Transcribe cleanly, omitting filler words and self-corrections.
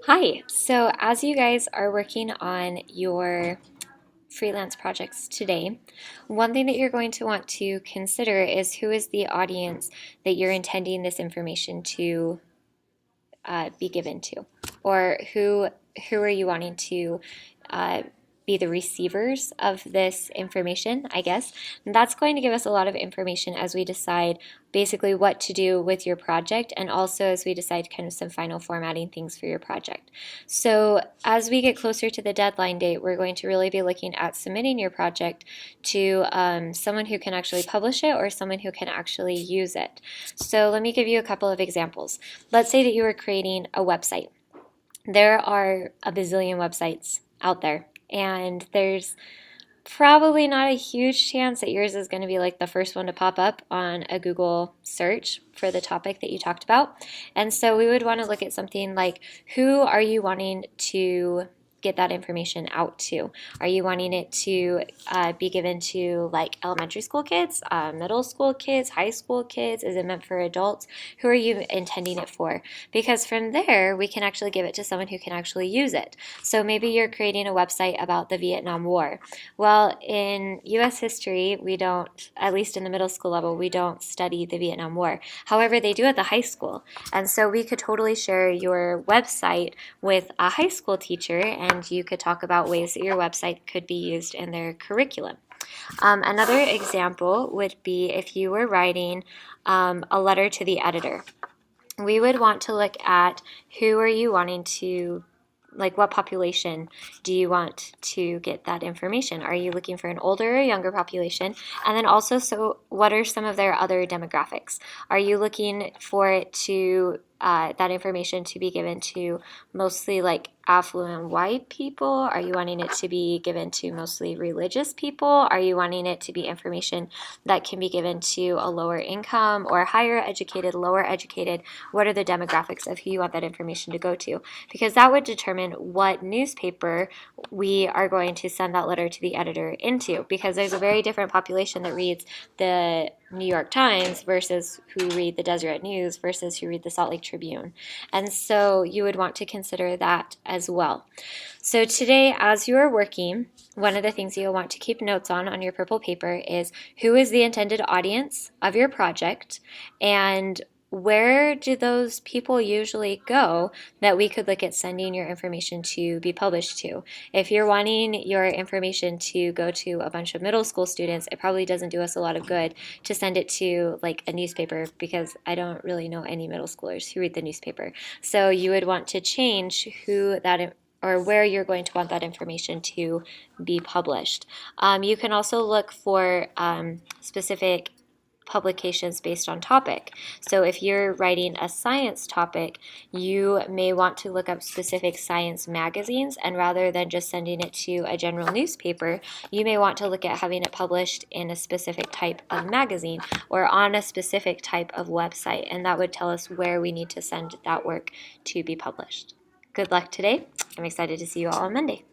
Hi. So, as you guys are working on your freelance projects today, one thing that you're going to want to consider is who is the audience that you're intending this information to be given to, or who are you wanting to uh, be the receivers of this information, I guess. And that's going to give us a lot of information as we decide basically what to do with your project, and also as we decide kind of some final formatting things for your project. So as we get closer to the deadline date, we're going to really be looking at submitting your project to someone who can actually publish it or someone who can actually use it. So let me give you a couple of examples. Let's say that you are creating a website. There are a bazillion websites out there, and there's probably not a huge chance that yours is going to be like the first one to pop up on a Google search for the topic that you talked about. And so we would want to look at something like, who are you wanting to get that information out to? Are you wanting it to be given to like elementary school kids, middle school kids, high school kids? Is it meant for adults? Who are you intending it for? Because from there, we can actually give it to someone who can actually use it. So maybe you're creating a website about the Vietnam War. Well, in US history, we don't, at least in the middle school level, we don't study the Vietnam War. However, they do at the high school. And so we could totally share your website with a high school teacher, and you could talk about ways that your website could be used in their curriculum. Another example would be if you were writing a letter to the editor. We would want to look at who are you wanting to, like what population do you want to get that information? Are you looking for an older or younger population? And then also, so what are some of their other demographics? Are you looking for it to that information to be given to mostly like affluent white people? Are you wanting it to be given to mostly religious people? Are you wanting it to be information that can be given to a lower income or higher educated, lower educated? What are the demographics of who you want that information to go to? Because that would determine what newspaper we are going to send that letter to the editor into, because there's a very different population that reads the New York Times versus who read the Deseret News versus who read the Salt Lake Tribune. And so you would want to consider that as well. So today, as you are working, one of the things you'll want to keep notes on your purple paper is who is the intended audience of your project, and where do those people usually go that we could look at sending your information to be published to? If you're wanting your information to go to a bunch of middle school students, it probably doesn't do us a lot of good to send it to like a newspaper, because I don't really know any middle schoolers who read the newspaper. So you would want to change who that or where you're going to want that information to be published. You can also look for specific publications based on topic. So if you're writing a science topic, you may want to look up specific science magazines, and rather than just sending it to a general newspaper, you may want to look at having it published in a specific type of magazine or on a specific type of website, and that would tell us where we need to send that work to be published. Good luck today. I'm excited to see you all on Monday.